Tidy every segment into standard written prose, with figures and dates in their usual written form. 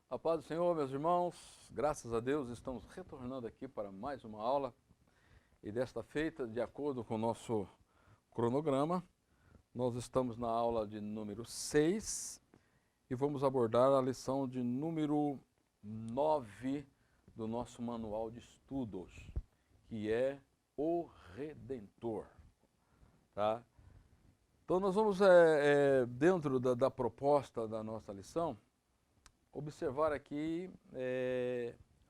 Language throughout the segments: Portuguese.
A paz do Senhor, meus irmãos, graças a Deus estamos retornando aqui para mais uma aula e desta feita, de acordo com o nosso cronograma, nós estamos na aula de número 6 e vamos abordar a lição de número 9 do nosso manual de estudos, que é o Redentor, tá? Então nós vamos, dentro da proposta da nossa lição, observar aqui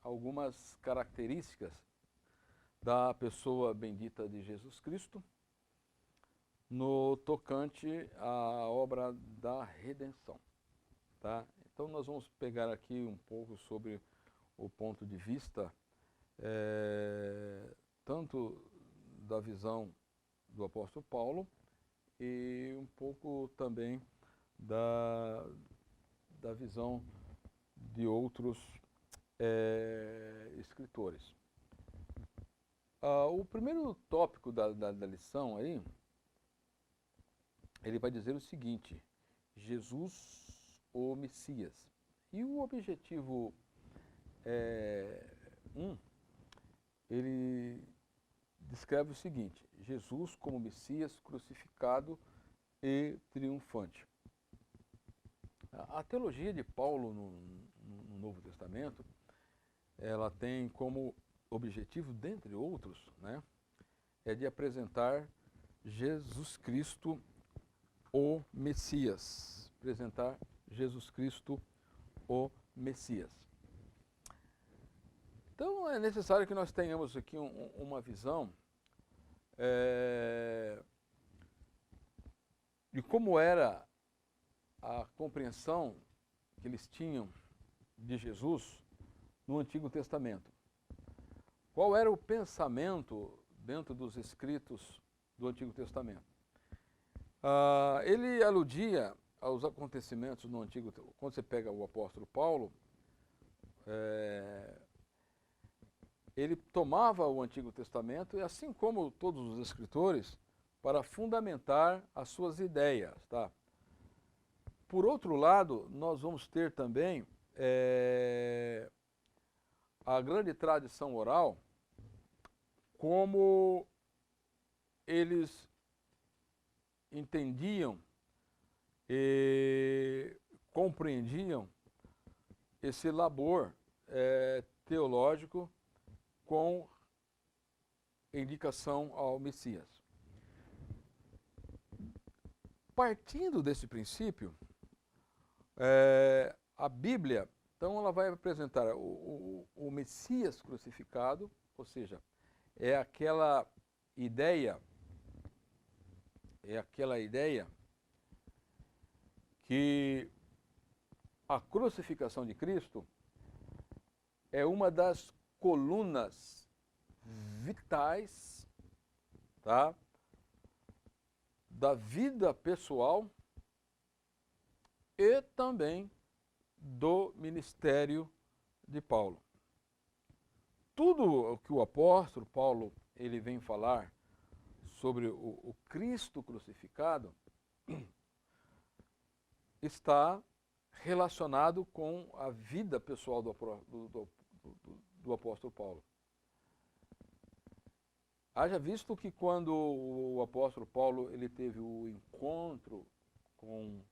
algumas características da pessoa bendita de Jesus Cristo no tocante à obra da redenção, tá? Então nós vamos pegar aqui um pouco sobre o ponto de vista tanto da visão do apóstolo Paulo e um pouco também da visão de outros escritores. O primeiro tópico da lição aí, ele vai dizer o seguinte: Jesus, o Messias. E o objetivo ele descreve o seguinte: Jesus como Messias crucificado e triunfante. A teologia de Paulo no Novo Testamento, ela tem como objetivo, dentre outros, é de apresentar Jesus Cristo, o Messias. Apresentar Jesus Cristo, o Messias. Então é necessário que nós tenhamos aqui uma visão de como era a compreensão que eles tinham de Jesus no Antigo Testamento. Qual era o pensamento dentro dos escritos do Antigo Testamento? Ele aludia aos acontecimentos no Antigo Testamento. Quando você pega o apóstolo Paulo, ele tomava o Antigo Testamento, e assim como todos os escritores, para fundamentar as suas ideias, tá? Por outro lado, nós vamos ter também a grande tradição oral, como eles entendiam e compreendiam esse labor teológico com indicação ao Messias. Partindo desse princípio, a Bíblia, então, ela vai apresentar o Messias crucificado, ou seja, é aquela ideia que a crucificação de Cristo é uma das colunas vitais, tá, da vida pessoal e também do ministério de Paulo. Tudo o que o apóstolo Paulo ele vem falar sobre o Cristo crucificado está relacionado com a vida pessoal do apóstolo Paulo. Haja visto que quando o apóstolo Paulo ele teve o encontro com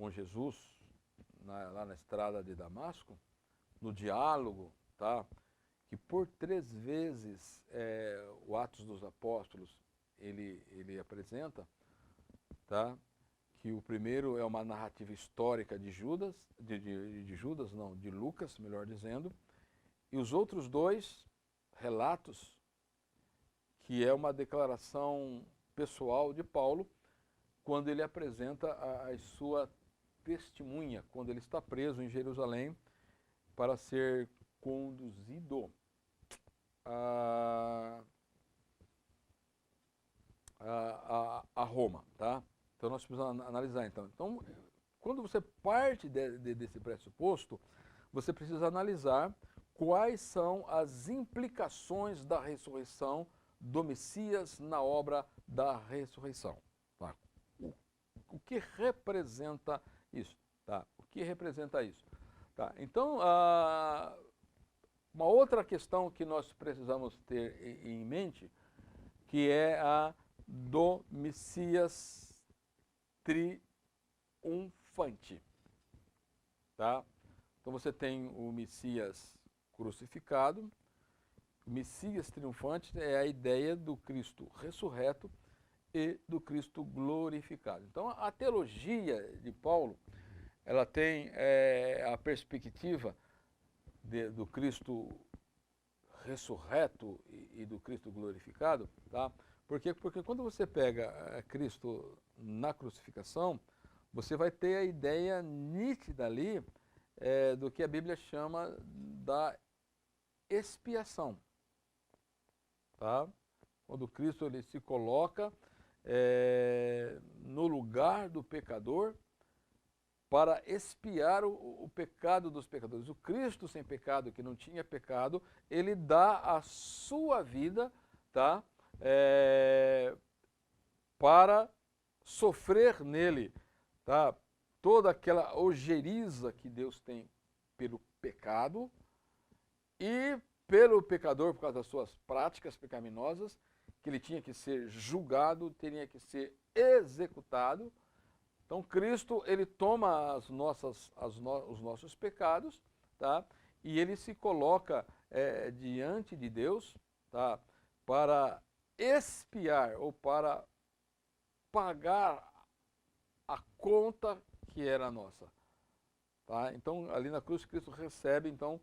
Jesus lá na estrada de Damasco, no diálogo, tá? Que por 3 vezes o Atos dos Apóstolos ele apresenta, tá? Que o primeiro é uma narrativa histórica de Judas, de Lucas, melhor dizendo, e os outros 2 relatos, que é uma declaração pessoal de Paulo, quando ele apresenta a sua testemunha, quando ele está preso em Jerusalém para ser conduzido a Roma, tá? Então nós precisamos analisar então. Então, quando você parte desse pressuposto, você precisa analisar quais são as implicações da ressurreição do Messias na obra da ressurreição. Tá? O que representa isso? Tá? O que representa isso? Tá, então, uma outra questão que nós precisamos ter em mente, que é a do Messias triunfante. Tá? Então você tem o Messias crucificado, o Messias triunfante é a ideia do Cristo ressurreto e do Cristo glorificado. Então a teologia de Paulo, ela tem a perspectiva do Cristo ressurreto e do Cristo glorificado, tá? Porque quando você pega Cristo na crucificação, você vai ter a ideia nítida ali do que a Bíblia chama da expiação, tá? Quando Cristo ele se coloca no lugar do pecador para expiar o pecado dos pecadores. O Cristo sem pecado, que não tinha pecado, ele dá a sua vida, tá? Para sofrer nele, tá? Toda aquela ojeriza que Deus tem pelo pecado e pelo pecador por causa das suas práticas pecaminosas, que ele tinha que ser julgado, teria que ser executado. Então Cristo ele toma os nossos pecados, tá? E ele se coloca diante de Deus, tá? Para expiar ou para pagar a conta que era nossa, tá? Então ali na cruz Cristo recebe então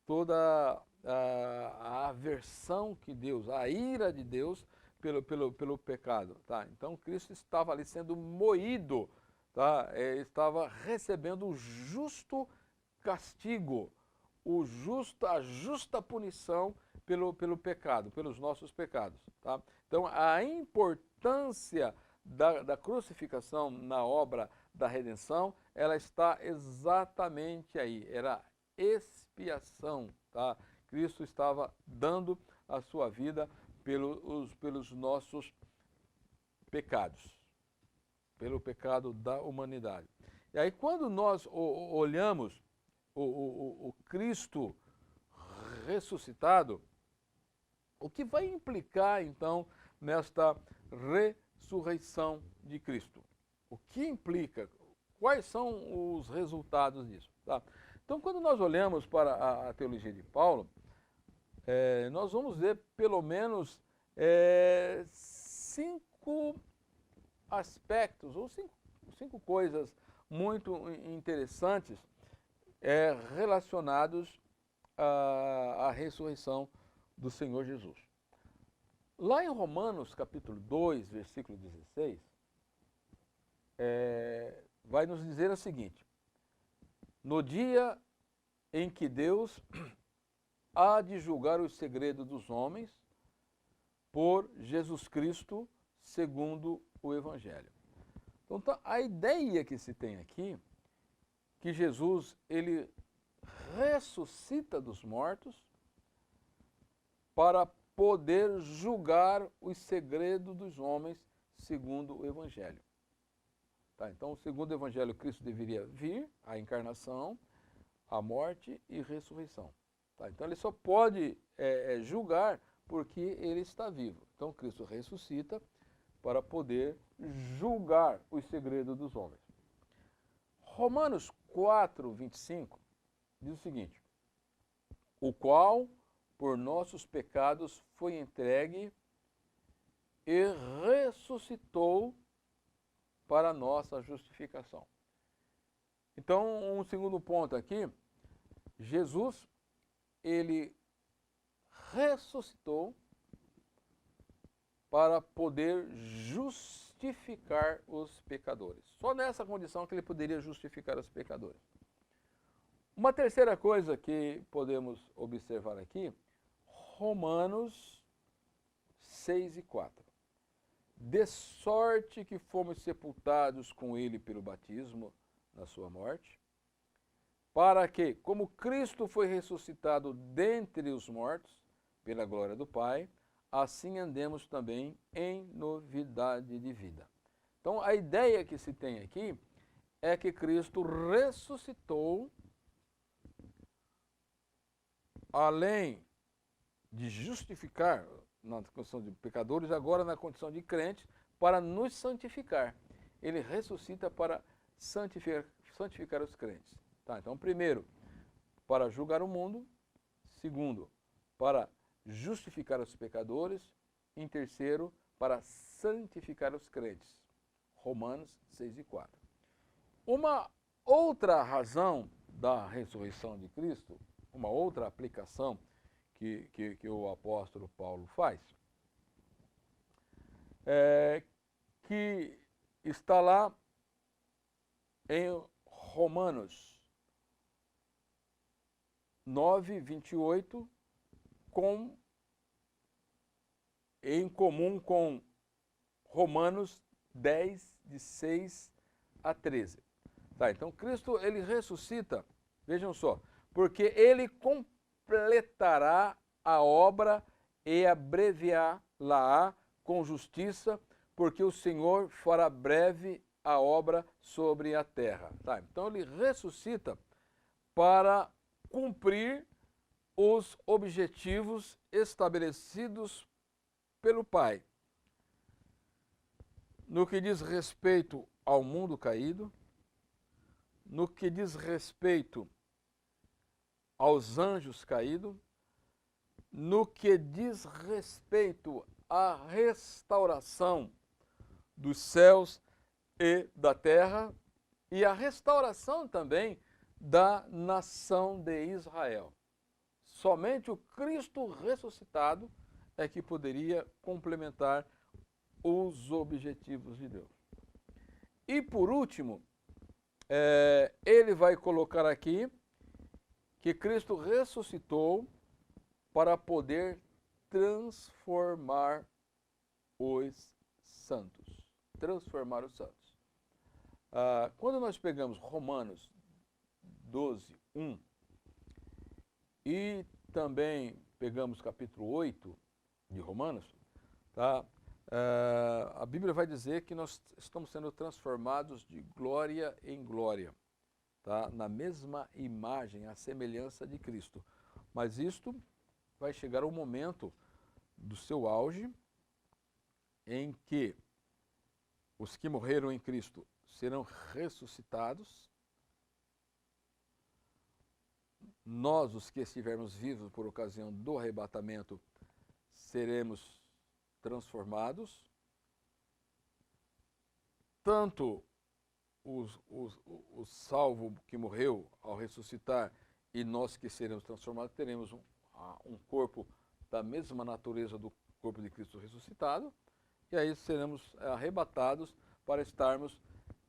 toda a aversão que Deus, a ira de Deus pelo pecado, tá? Então Cristo estava ali sendo moído, tá? Estava recebendo o justo castigo, a justa punição pelo pecado, pelos nossos pecados, tá? Então a importância da crucificação na obra da redenção, ela está exatamente aí, era expiação, tá? Cristo estava dando a sua vida pelos nossos pecados, pelo pecado da humanidade. E aí quando nós olhamos o Cristo ressuscitado, o que vai implicar então nesta ressurreição de Cristo? O que implica? Quais são os resultados disso? Tá? Então, quando nós olhamos para a teologia de Paulo, nós vamos ver pelo menos 5 aspectos, ou cinco coisas muito interessantes relacionados à ressurreição do Senhor Jesus. Lá em Romanos capítulo 2, versículo 16, vai nos dizer o seguinte: no dia em que Deus há de julgar os segredos dos homens por Jesus Cristo, segundo o Evangelho. Então, a ideia que se tem aqui, que Jesus, ele ressuscita dos mortos para poder julgar os segredos dos homens, segundo o Evangelho. Tá, então, segundo o Evangelho, Cristo deveria vir, a encarnação, a morte e ressurreição. Tá, então, ele só pode julgar porque ele está vivo. Então, Cristo ressuscita para poder julgar os segredos dos homens. Romanos 4, 25 diz o seguinte: o qual por nossos pecados foi entregue e ressuscitou para a nossa justificação. Então, um segundo ponto aqui, Jesus, ele ressuscitou para poder justificar os pecadores. Só nessa condição que ele poderia justificar os pecadores. Uma terceira coisa que podemos observar aqui, Romanos 6 e 4. De sorte que fomos sepultados com ele pelo batismo na sua morte, para que, como Cristo foi ressuscitado dentre os mortos, pela glória do Pai, assim andemos também em novidade de vida. Então, a ideia que se tem aqui é que Cristo ressuscitou além de justificar na condição de pecadores, agora na condição de crentes, para nos santificar. Ele ressuscita para santificar os crentes. Tá? Então, primeiro, para julgar o mundo. Segundo, para justificar os pecadores. Em terceiro, para santificar os crentes. Romanos 6:4. Uma outra razão da ressurreição de Cristo, uma outra aplicação que o apóstolo Paulo faz, que está lá em Romanos 9:28, em comum com Romanos 10, de 6 a 13. Tá, então Cristo, ele ressuscita, vejam só, porque ele completará a obra e abreviá-la com justiça, porque o Senhor fará breve a obra sobre a terra. Tá, então ele ressuscita para cumprir os objetivos estabelecidos pelo Pai. No que diz respeito ao mundo caído, no que diz respeito aos anjos caídos, no que diz respeito à restauração dos céus e da terra e a restauração também da nação de Israel. Somente o Cristo ressuscitado é que poderia complementar os objetivos de Deus. E por último, ele vai colocar aqui que Cristo ressuscitou para poder transformar os santos. Transformar os santos. Quando nós pegamos Romanos 12:1 e também pegamos capítulo 8 de Romanos, tá? A Bíblia vai dizer que nós estamos sendo transformados de glória em glória, tá? Na mesma imagem, a semelhança de Cristo. Mas isto vai chegar ao momento do seu auge, em que os que morreram em Cristo serão ressuscitados. Nós, os que estivermos vivos por ocasião do arrebatamento, seremos transformados. Tanto o salvo que morreu ao ressuscitar e nós que seremos transformados, teremos um corpo da mesma natureza do corpo de Cristo ressuscitado, e aí seremos arrebatados para estarmos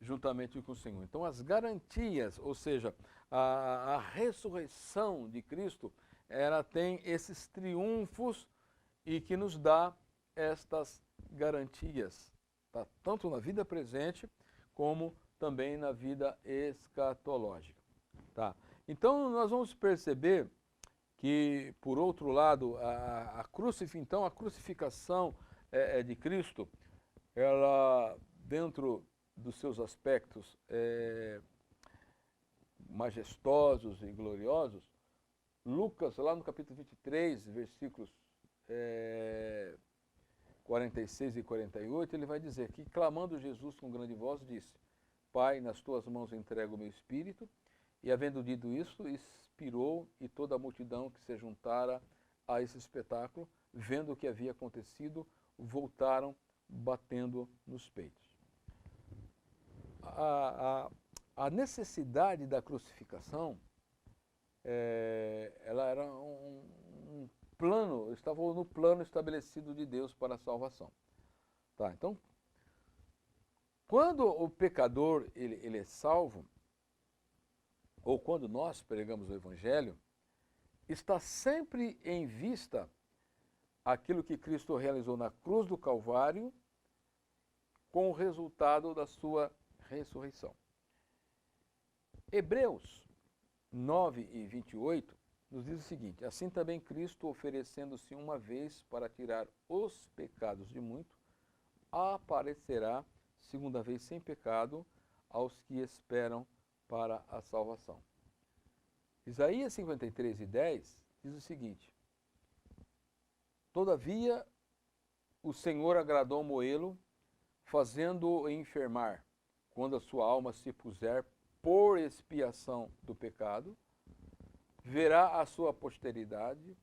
juntamente com o Senhor. Então as garantias, ou seja, a ressurreição de Cristo, ela tem esses triunfos e que nos dá estas garantias, tá? Tanto na vida presente como também na vida escatológica. Tá? Então nós vamos perceber que, por outro lado, a crucificação de Cristo, ela, dentro dos seus aspectos majestosos e gloriosos, Lucas, lá no capítulo 23, versículos 46 e 48, ele vai dizer que, clamando Jesus com grande voz, disse: Pai, nas tuas mãos entrego o meu espírito. E, havendo dito isso, expirou, e toda a multidão que se juntara a esse espetáculo, vendo o que havia acontecido, voltaram batendo nos peitos. A necessidade da crucificação, ela era um plano, estava no plano estabelecido de Deus para a salvação. Tá, então, quando o pecador ele é salvo, ou quando nós pregamos o Evangelho, está sempre em vista aquilo que Cristo realizou na cruz do Calvário com o resultado da sua ressurreição. Hebreus 9:28 nos diz o seguinte: assim também Cristo, oferecendo-se uma vez para tirar os pecados de muito, aparecerá segunda vez sem pecado aos que esperam para a salvação. Isaías 53:10 diz o seguinte: todavia o Senhor agradou moê-lo, fazendo-o enfermar, quando a sua alma se puser por expiação do pecado, verá a sua posteridade,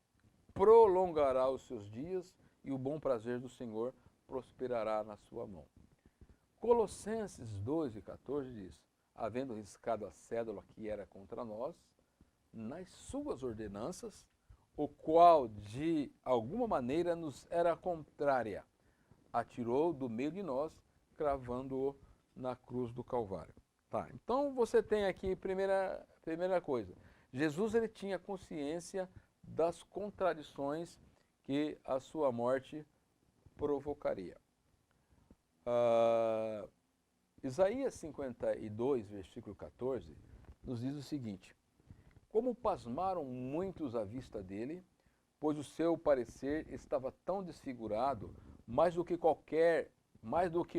prolongará os seus dias, e o bom prazer do Senhor prosperará na sua mão. Colossenses 2:14 diz: havendo riscado a cédula que era contra nós, nas suas ordenanças, o qual de alguma maneira nos era contrária, atirou do meio de nós, cravando-o na cruz do Calvário. Tá, então você tem aqui primeira coisa. Jesus ele tinha consciência das contradições que a sua morte provocaria. Isaías 52, versículo 14, nos diz o seguinte: como pasmaram muitos à vista dele, pois o seu parecer estava tão desfigurado, mais do que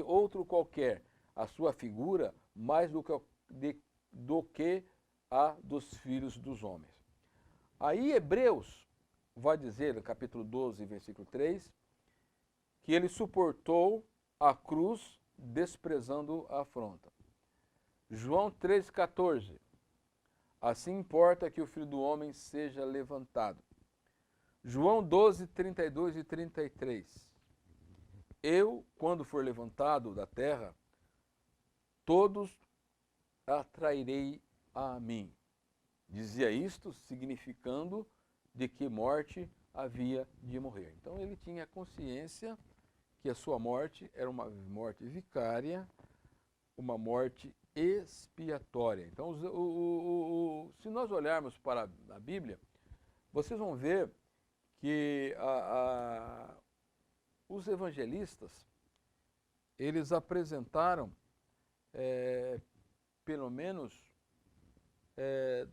outro qualquer, a sua figura mais do que a dos filhos dos homens. Aí Hebreus vai dizer, no capítulo 12, versículo 3, que ele suportou a cruz desprezando a afronta. João 13,14, assim importa que o Filho do Homem seja levantado. João 12, 32 e 33, eu, quando for levantado da terra, todos atrairei a mim. Dizia isto significando de que morte havia de morrer. Então ele tinha consciência que a sua morte era uma morte vicária, uma morte expiatória. Então, se nós olharmos para a Bíblia, vocês vão ver que os evangelistas, eles apresentaram pelo menos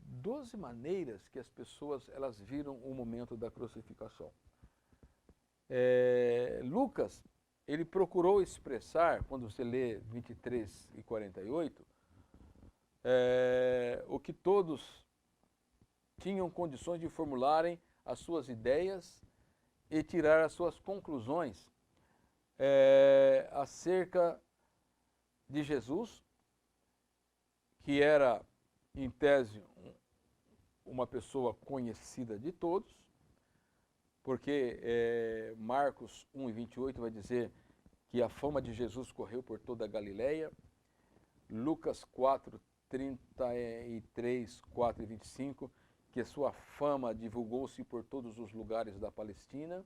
12 maneiras que as pessoas elas viram o momento da crucificação. Lucas, ele procurou expressar, quando você lê 23 e 48, o que todos tinham condições de formularem as suas ideias e tirar as suas conclusões acerca de Jesus, que era, em tese, uma pessoa conhecida de todos, porque Marcos 1:28 vai dizer que a fama de Jesus correu por toda a Galileia, Lucas 4:33, 4 e 25, que a sua fama divulgou-se por todos os lugares da Palestina,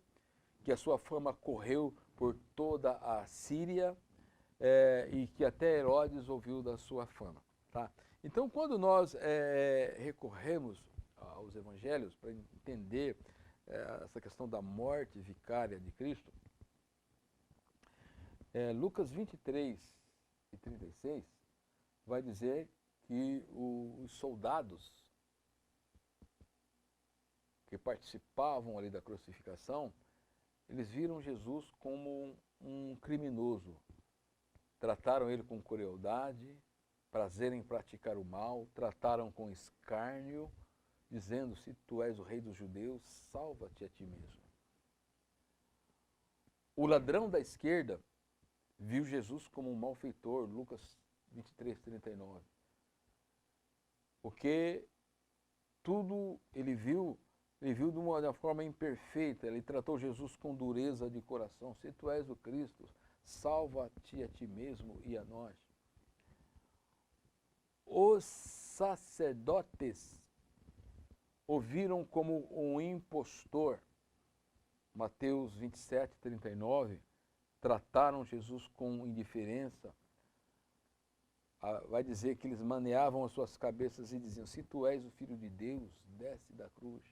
que a sua fama correu por toda a Síria e que até Herodes ouviu da sua fama. Tá? Então, quando nós recorremos aos evangelhos para entender essa questão da morte vicária de Cristo, Lucas 23 e 36 vai dizer que os soldados que participavam ali da crucificação, eles viram Jesus como um criminoso. Trataram ele com crueldade, prazer em praticar o mal, trataram com escárnio, dizendo: se tu és o rei dos judeus, salva-te a ti mesmo. O ladrão da esquerda viu Jesus como um malfeitor, Lucas 23, 39. Porque tudo ele viu de uma forma imperfeita, ele tratou Jesus com dureza de coração. Se tu és o Cristo, salva-te a ti mesmo e a nós. Os sacerdotes o viram como um impostor. Mateus 27, 39, trataram Jesus com indiferença. Vai dizer que eles maneavam as suas cabeças e diziam: se tu és o Filho de Deus, desce da cruz.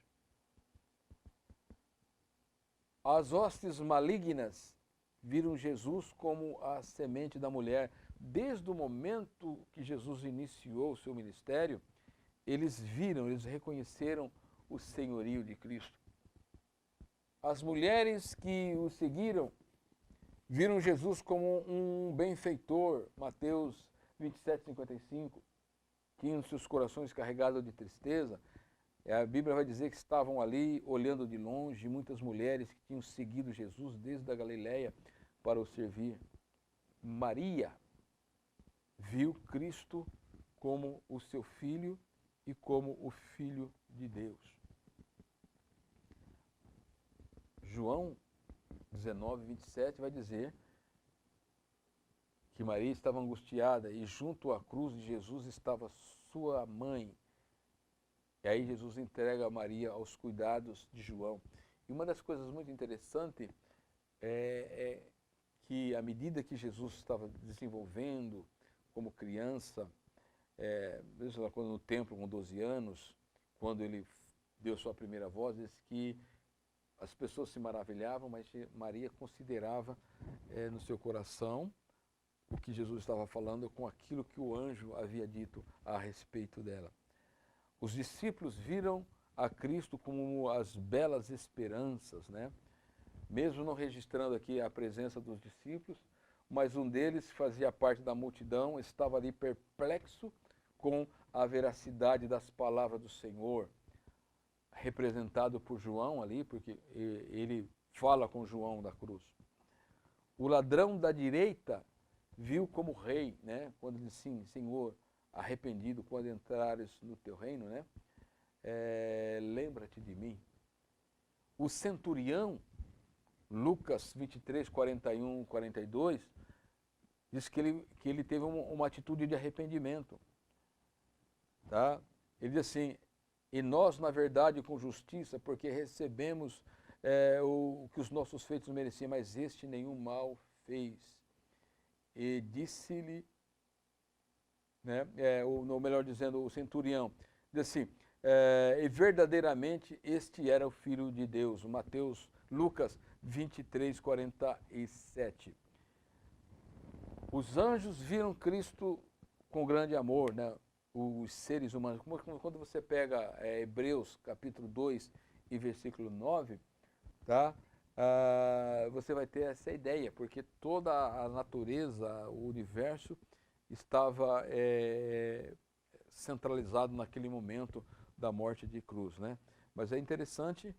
As hostes malignas viram Jesus como a semente da mulher. Desde o momento que Jesus iniciou o seu ministério, eles reconheceram o senhorio de Cristo. As mulheres que o seguiram viram Jesus como um benfeitor, Mateus 27, 55, que em seus corações carregados de tristeza, A Bíblia vai dizer que estavam ali olhando de longe muitas mulheres que tinham seguido Jesus desde a Galiléia para o servir. Maria viu Cristo como o seu filho e como o Filho de Deus. João 19, 27 vai dizer que Maria estava angustiada e junto à cruz de Jesus estava sua mãe. E aí Jesus entrega a Maria aos cuidados de João. E uma das coisas muito interessantes é que à medida que Jesus estava desenvolvendo como criança, mesmo lá quando no templo com 12 anos, quando ele deu sua primeira voz, diz que as pessoas se maravilhavam, mas Maria considerava no seu coração o que Jesus estava falando com aquilo que o anjo havia dito a respeito dela. Os discípulos viram a Cristo como as belas esperanças, né? Mesmo não registrando aqui a presença dos discípulos, mas um deles, que fazia parte da multidão, estava ali perplexo com a veracidade das palavras do Senhor, representado por João ali, porque ele fala com João da cruz. O ladrão da direita viu como rei, né? Quando disse sim, Senhor, arrependido quando entrares no teu reino, né? Lembra-te de mim. O centurião, Lucas 23, 41, 42, diz que ele teve uma atitude de arrependimento. Tá? Ele diz assim, e nós, na verdade, com justiça, porque recebemos o que os nossos feitos mereciam, mas este nenhum mal fez. E disse-lhe, né, ou melhor dizendo, o centurião, diz assim, e verdadeiramente este era o Filho de Deus. Lucas 23, 47. Os anjos viram Cristo com grande amor, né? Os seres humanos. Quando você pega Hebreus capítulo 2 e versículo 9, tá? Você vai ter essa ideia, porque toda a natureza, o universo, estava centralizado naquele momento da morte de cruz, né? Mas é interessante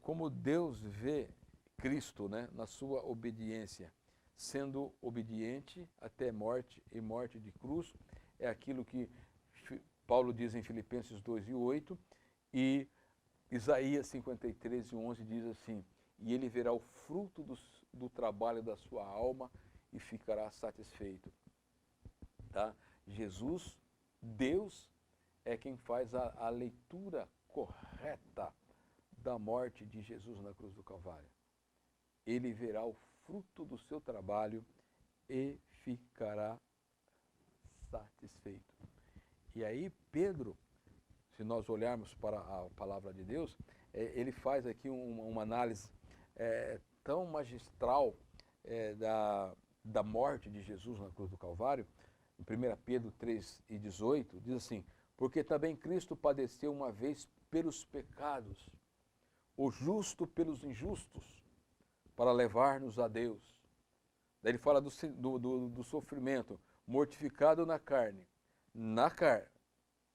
como Deus vê Cristo, né, na sua obediência, sendo obediente até morte e morte de cruz. É aquilo que Paulo diz em Filipenses 2 e 8, e Isaías 53 e 11 diz assim, e ele verá o fruto do trabalho da sua alma e ficará satisfeito. Tá? Jesus, Deus, é quem faz a leitura correta da morte de Jesus na cruz do Calvário. Ele verá o fruto do seu trabalho e ficará satisfeito. E aí Pedro, se nós olharmos para a palavra de Deus, ele faz aqui uma análise tão magistral da morte de Jesus na cruz do Calvário. Em 1 Pedro 3 e 18, diz assim, porque também Cristo padeceu uma vez pelos pecados, o justo pelos injustos, para levar-nos a Deus. Daí ele fala do sofrimento, mortificado na carne,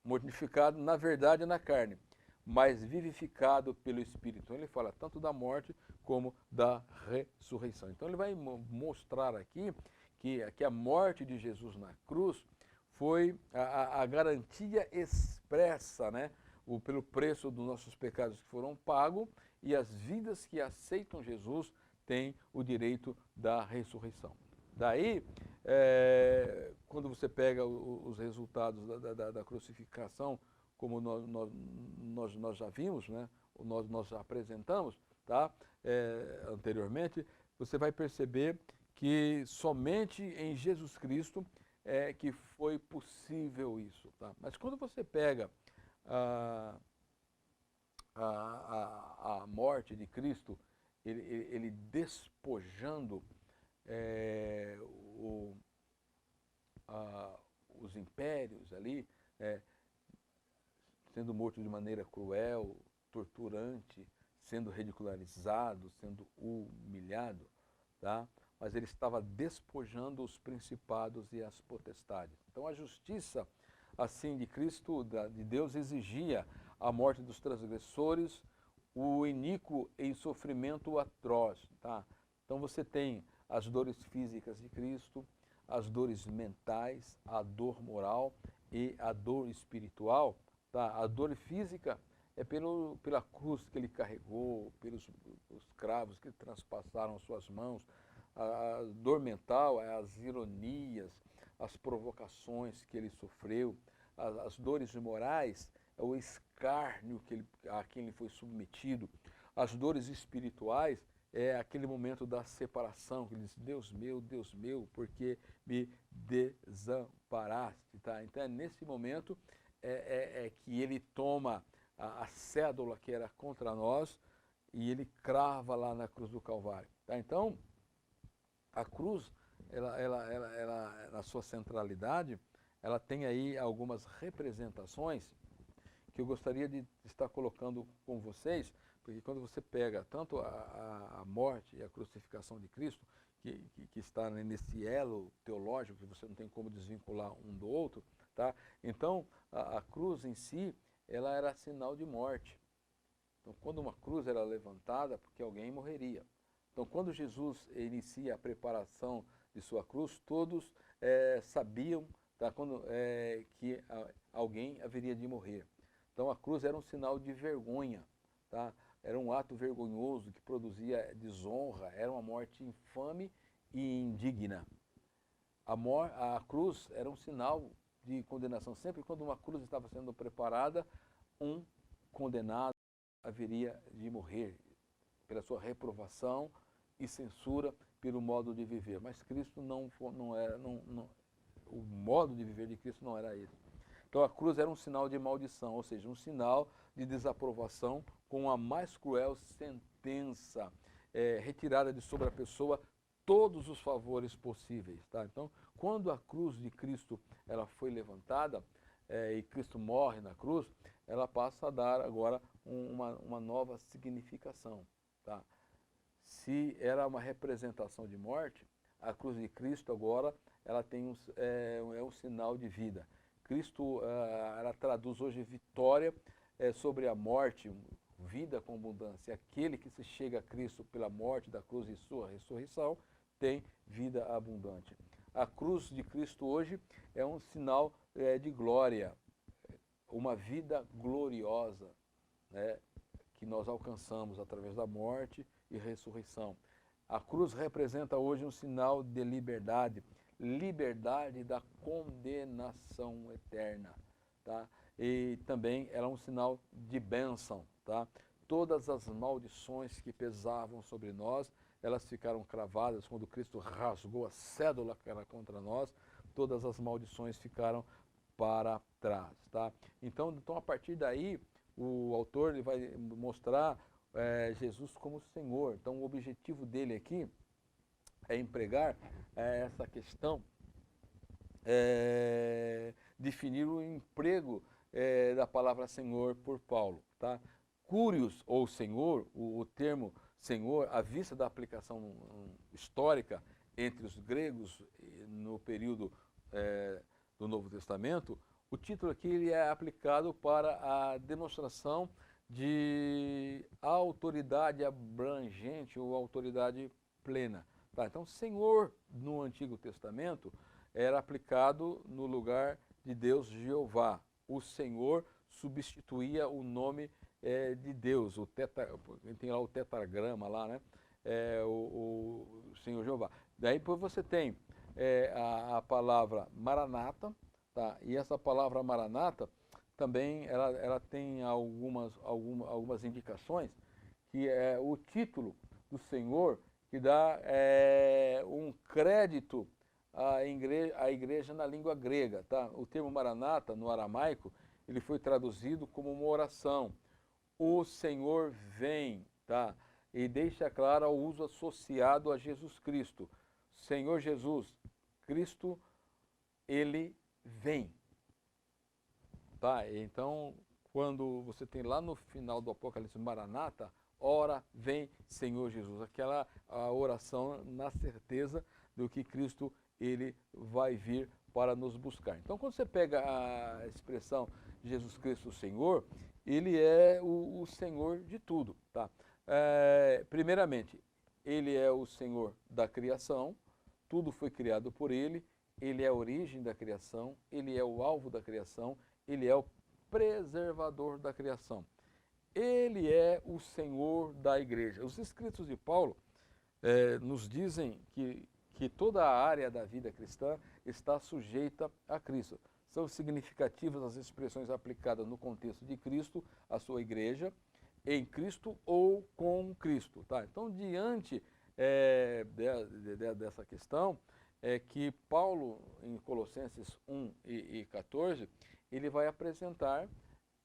mortificado na verdade na carne, mas vivificado pelo Espírito. Então ele fala tanto da morte como da ressurreição. Então ele vai mostrar aqui que a morte de Jesus na cruz foi a garantia expressa, né, pelo preço dos nossos pecados que foram pagos, e as vidas que aceitam Jesus têm o direito da ressurreição. Daí, quando você pega os resultados da crucificação, como nós já vimos, né, nós já apresentamos, tá, anteriormente, você vai perceber que somente em Jesus Cristo é que foi possível isso. Tá? Mas quando você pega a morte de Cristo, ele despojando os impérios ali, sendo morto de maneira cruel, torturante, sendo ridicularizado, sendo humilhado, tá? Mas ele estava despojando os principados e as potestades. Então a justiça assim de Cristo, de Deus, exigia a morte dos transgressores, o iníquo em sofrimento atroz. Tá? Então você tem as dores físicas de Cristo, as dores mentais, a dor moral e a dor espiritual. Tá? A dor física é pela cruz que ele carregou, pelos os cravos que transpassaram suas mãos. A dor mental é as ironias, as provocações que ele sofreu. As dores morais é o escárnio a quem ele foi submetido. As dores espirituais é aquele momento da separação, que ele diz, Deus meu, porque me desamparaste. Tá? Então é nesse momento que ele toma a cédula que era contra nós e ele crava lá na cruz do Calvário. Tá? Então, a cruz, na sua centralidade, ela tem aí algumas representações que eu gostaria de estar colocando com vocês, porque quando você pega tanto a morte e a crucificação de Cristo, que está nesse elo teológico, que você não tem como desvincular um do outro, tá? Então, a cruz em si, ela era sinal de morte. Então, quando uma cruz era levantada, porque alguém morreria. Então, quando Jesus inicia a preparação de sua cruz, todos sabiam, tá, que alguém haveria de morrer. Então, a cruz era um sinal de vergonha, tá? Era um ato vergonhoso que produzia desonra, era uma morte infame e indigna. A cruz era um sinal de condenação. Sempre quando uma cruz estava sendo preparada, um condenado haveria de morrer pela sua reprovação e censura pelo modo de viver. Mas Cristo o modo de viver de Cristo não era esse. Então a cruz era um sinal de maldição, ou seja, um sinal de desaprovação com a mais cruel sentença, retirada de sobre a pessoa todos os favores possíveis. Tá? Então, quando a cruz de Cristo ela foi levantada e Cristo morre na cruz, ela passa a dar agora uma nova significação. Tá? Se era uma representação de morte, a cruz de Cristo agora ela tem um sinal de vida. Cristo ela traduz hoje vitória sobre a morte, vida com abundância. Aquele que se chega a Cristo pela morte da cruz e sua ressurreição tem vida abundante. A cruz de Cristo hoje é um sinal de glória, uma vida gloriosa, né, que nós alcançamos através da morte e ressurreição. A cruz representa hoje um sinal de liberdade, liberdade da condenação eterna, tá? E também ela é um sinal de bênção, tá? Todas as maldições que pesavam sobre nós, elas ficaram cravadas quando Cristo rasgou a cédula que era contra nós, todas as maldições ficaram para trás, tá? Então a partir daí, o autor ele vai mostrar Jesus como Senhor. Então o objetivo dele aqui é empregar essa questão, definir o emprego da palavra Senhor por Paulo. Tá? Curios ou Senhor, o termo Senhor, à vista da aplicação histórica entre os gregos no período do Novo Testamento, o título aqui ele é aplicado para a demonstração de autoridade abrangente ou autoridade plena. Tá? Então, Senhor no Antigo Testamento era aplicado no lugar de Deus Jeová. O Senhor substituía o nome de Deus, tem lá o tetragrama lá, né? O Senhor Jeová. Daí depois você tem a palavra Maranata, tá? E essa palavra Maranata também ela tem algumas indicações, que é o título do Senhor que dá um crédito à igreja na língua grega. Tá? O termo Maranata, no aramaico, ele foi traduzido como uma oração. O Senhor vem, tá? E deixa claro o uso associado a Jesus Cristo. Senhor Jesus, Cristo, ele vem. Tá? Então, quando você tem lá no final do Apocalipse Maranata, ora, vem Senhor Jesus. Aquela oração na certeza do que Cristo ele vai vir para nos buscar. Então, quando você pega a expressão Jesus Cristo Senhor, ele é o Senhor de tudo. Tá? Primeiramente, ele é o Senhor da criação, tudo foi criado por ele é a origem da criação, ele é o alvo da criação, ele é o preservador da criação. Ele é o Senhor da igreja. Os escritos de Paulo nos dizem que toda a área da vida cristã está sujeita a Cristo. São significativas as expressões aplicadas no contexto de Cristo, a sua igreja, em Cristo ou com Cristo. Tá? Então, diante dessa questão, é que Paulo, em Colossenses 1 e 14, ele vai apresentar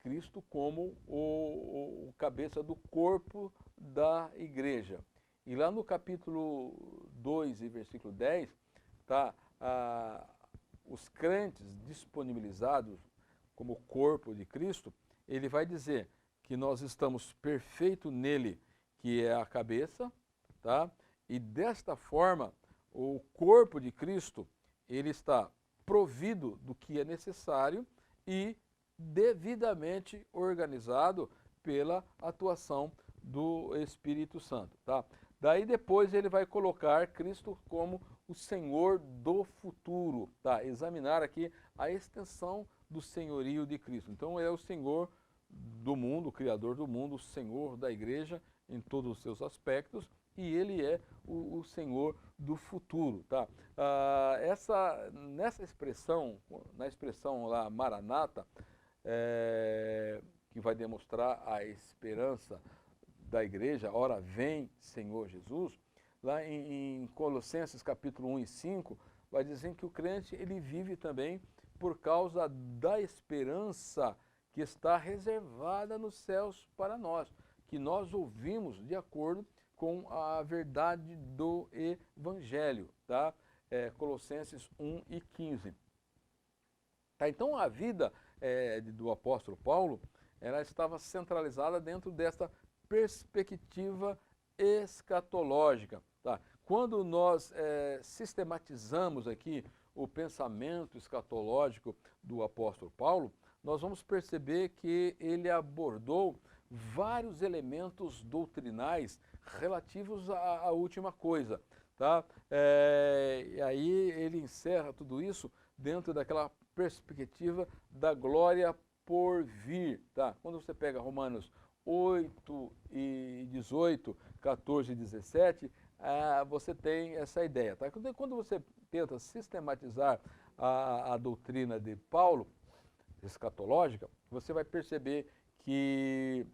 Cristo como o cabeça do corpo da igreja. E lá no capítulo 2 e versículo 10, tá, os crentes disponibilizados como corpo de Cristo, ele vai dizer que nós estamos perfeitos nele, que é a cabeça, tá? E desta forma, o corpo de Cristo, ele está provido do que é necessário e devidamente organizado pela atuação do Espírito Santo, tá? Daí depois ele vai colocar Cristo como o Senhor do futuro, tá? Examinar aqui a extensão do senhorio de Cristo. Então ele é o Senhor do mundo, o Criador do mundo, o Senhor da igreja em todos os seus aspectos, e ele é o Senhor do futuro, tá? Nessa expressão, na expressão lá, Maranata, que vai demonstrar a esperança da igreja, ora vem Senhor Jesus, lá em Colossenses capítulo 1 e 5, vai dizer que o crente ele vive também por causa da esperança que está reservada nos céus para nós, que nós ouvimos de acordo com a verdade do Evangelho, tá? Colossenses 1 e 15. Tá? Então a vida do apóstolo Paulo, ela estava centralizada dentro dessa perspectiva escatológica. Tá? Quando nós sistematizamos aqui o pensamento escatológico do apóstolo Paulo, nós vamos perceber que ele abordou vários elementos doutrinais relativos à última coisa. Tá? E aí ele encerra tudo isso dentro daquela perspectiva da glória por vir. Tá? Quando você pega Romanos 8 e 18, 14 e 17, você tem essa ideia. Tá? Quando você tenta sistematizar a doutrina de Paulo, escatológica, você vai perceber que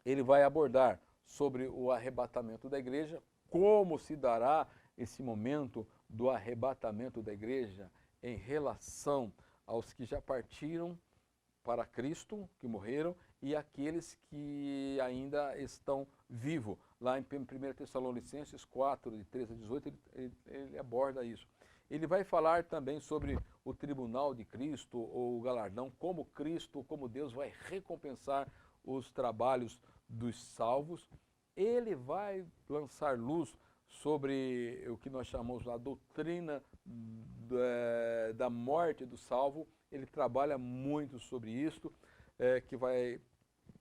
ele vai abordar sobre o arrebatamento da igreja, como se dará esse momento do arrebatamento da igreja em relação aos que já partiram para Cristo, que morreram, e aqueles que ainda estão vivos. Lá em 1 Tessalonicenses 4, de 13 a 18, ele aborda isso. Ele vai falar também sobre o tribunal de Cristo, ou o galardão, como Cristo, como Deus vai recompensar os trabalhos dos salvos. Ele vai lançar luz sobre o que nós chamamos da doutrina da morte do salvo. Ele trabalha muito sobre isso, que vai,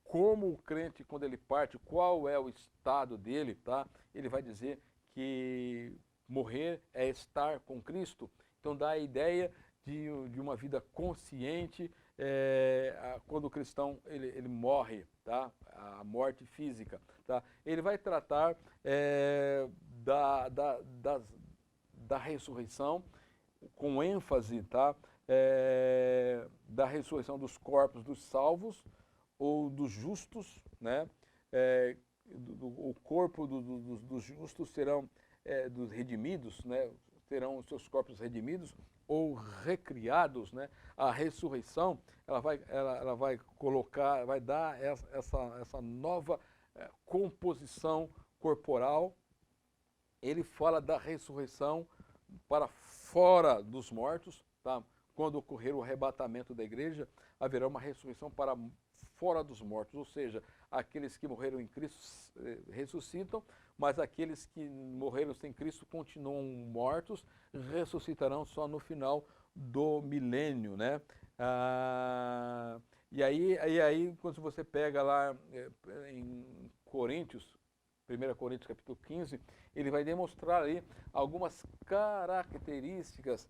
como o crente, quando ele parte, qual é o estado dele, tá? Ele vai dizer que morrer é estar com Cristo. Então dá a ideia de uma vida consciente quando o cristão ele morre, tá? A morte física. Tá? Ele vai tratar da ressurreição com ênfase, tá? Da ressurreição dos corpos dos salvos ou dos justos, né? O corpo dos justos serão dos redimidos, né? Terão os seus corpos redimidos ou recriados, né? A ressurreição, ela vai colocar, vai dar essa nova composição corporal. Ele fala da ressurreição para fora dos mortos, tá? Quando ocorrer o arrebatamento da igreja, haverá uma ressurreição para fora dos mortos, ou seja, aqueles que morreram em Cristo ressuscitam, mas aqueles que morreram sem Cristo continuam mortos, ressuscitarão só no final do milênio, né? E aí, quando você pega lá em Coríntios, 1 Coríntios capítulo 15, ele vai demonstrar aí algumas características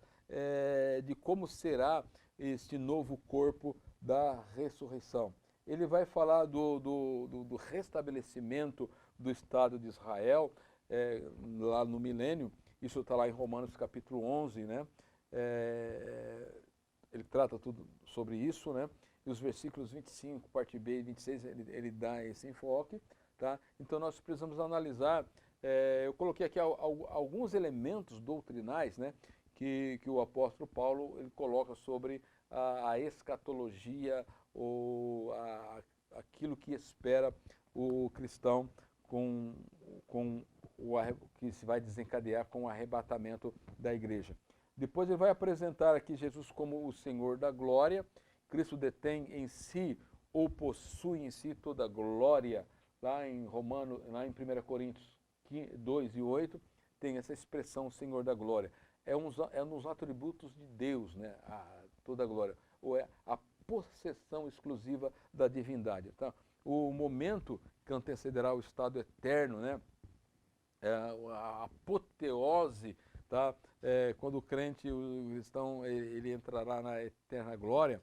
de como será este novo corpo da ressurreição. Ele vai falar do restabelecimento do Estado de Israel lá no milênio. Isso está lá em Romanos capítulo 11, né? Ele trata tudo sobre isso, né? E os versículos 25, parte B e 26, ele dá esse enfoque, tá? Então nós precisamos analisar, eu coloquei aqui alguns elementos doutrinais, né? Que o apóstolo Paulo ele coloca sobre a escatologia, ou aquilo que espera o cristão que se vai desencadear com o arrebatamento da igreja. Depois ele vai apresentar aqui Jesus como o Senhor da glória. Cristo detém em si ou possui em si toda a glória. Lá em 1 Coríntios 2 e 8, tem essa expressão Senhor da glória. É um dos atributos de Deus, né? Toda a glória. Ou é a possessão exclusiva da divindade. Tá? O momento que antecederá o estado eterno, né? A apoteose, tá? Quando o crente, o cristão, ele entrará na eterna glória.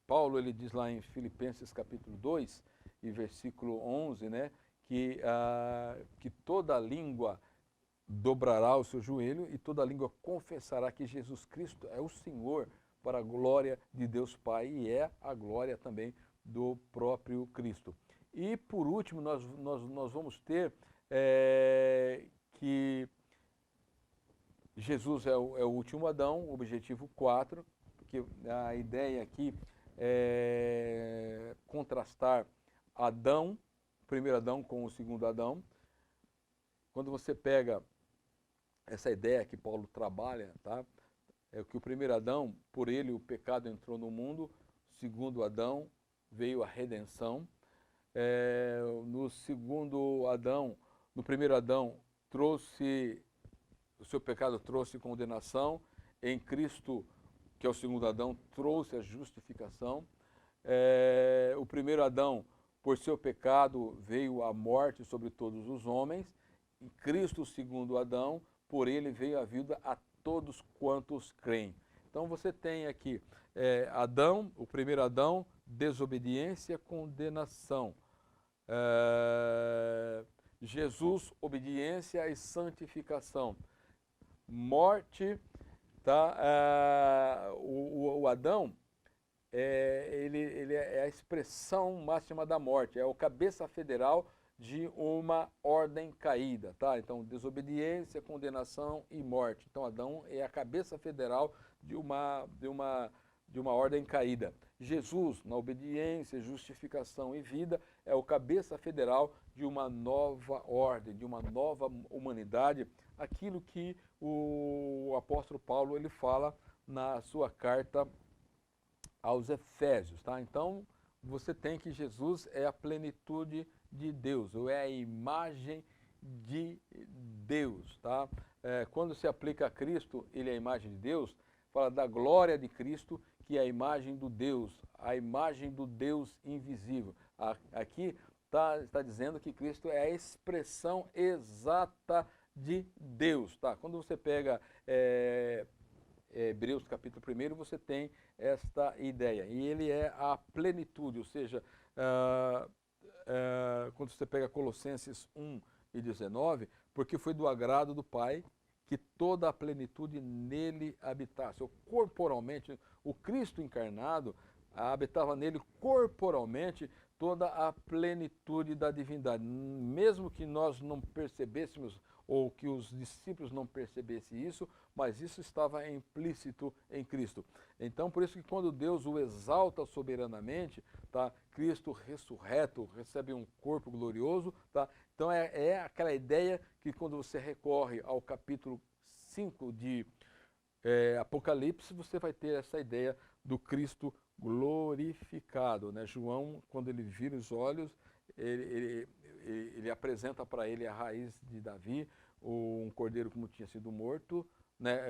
Paulo ele diz lá em Filipenses capítulo 2 e versículo 11, né? Que toda língua dobrará o seu joelho e toda língua confessará que Jesus Cristo é o Senhor, para a glória de Deus Pai, e é a glória também do próprio Cristo. E por último, nós vamos ter que Jesus é o último Adão, objetivo 4, porque a ideia aqui é contrastar Adão, o primeiro Adão com o segundo Adão. Quando você pega essa ideia que Paulo trabalha, tá? É que o primeiro Adão, por ele o pecado entrou no mundo, o segundo Adão veio a redenção. No segundo Adão, no primeiro Adão, o seu pecado trouxe condenação, em Cristo, que é o segundo Adão, trouxe a justificação. O primeiro Adão, por seu pecado, veio a morte sobre todos os homens, em Cristo, o segundo Adão, por ele veio a vida a todos quantos creem. Então você tem aqui Adão, o primeiro Adão, desobediência, condenação. Jesus, obediência e santificação. Morte, tá? O Adão, ele é a expressão máxima da morte, é o cabeça federal de uma ordem caída, tá? Então, desobediência, condenação e morte. Então, Adão é a cabeça federal de uma ordem caída. Jesus, na obediência, justificação e vida, é o cabeça federal de uma nova ordem, de uma nova humanidade, aquilo que o apóstolo Paulo ele fala na sua carta aos Efésios, tá? Então, você tem que Jesus é a plenitude de Deus, ou é a imagem de Deus, tá? Quando se aplica a Cristo, ele é a imagem de Deus, fala da glória de Cristo, que é a imagem do Deus, a imagem do Deus invisível. Aqui está dizendo que Cristo é a expressão exata de Deus, tá? Quando você pega Hebreus capítulo 1, você tem esta ideia. E ele é a plenitude, ou seja, quando você pega Colossenses 1 e 19, porque foi do agrado do Pai que toda a plenitude nele habitasse. Corporalmente, o Cristo encarnado habitava nele corporalmente toda a plenitude da divindade. Mesmo que nós não percebêssemos, ou que os discípulos não percebessem isso, mas isso estava implícito em Cristo. Então, por isso que quando Deus o exalta soberanamente, tá? Cristo ressurreto recebe um corpo glorioso, tá? Então é aquela ideia que quando você recorre ao capítulo 5 de Apocalipse, você vai ter essa ideia do Cristo glorificado, né? João, quando ele vira os olhos, ele apresenta para ele a raiz de Davi, um cordeiro como tinha sido morto, né?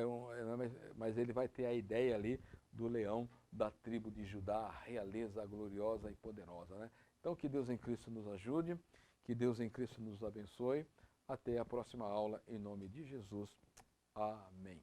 Mas ele vai ter a ideia ali do leão da tribo de Judá, a realeza gloriosa e poderosa, né? Então, que Deus em Cristo nos ajude, que Deus em Cristo nos abençoe. Até a próxima aula, em nome de Jesus. Amém.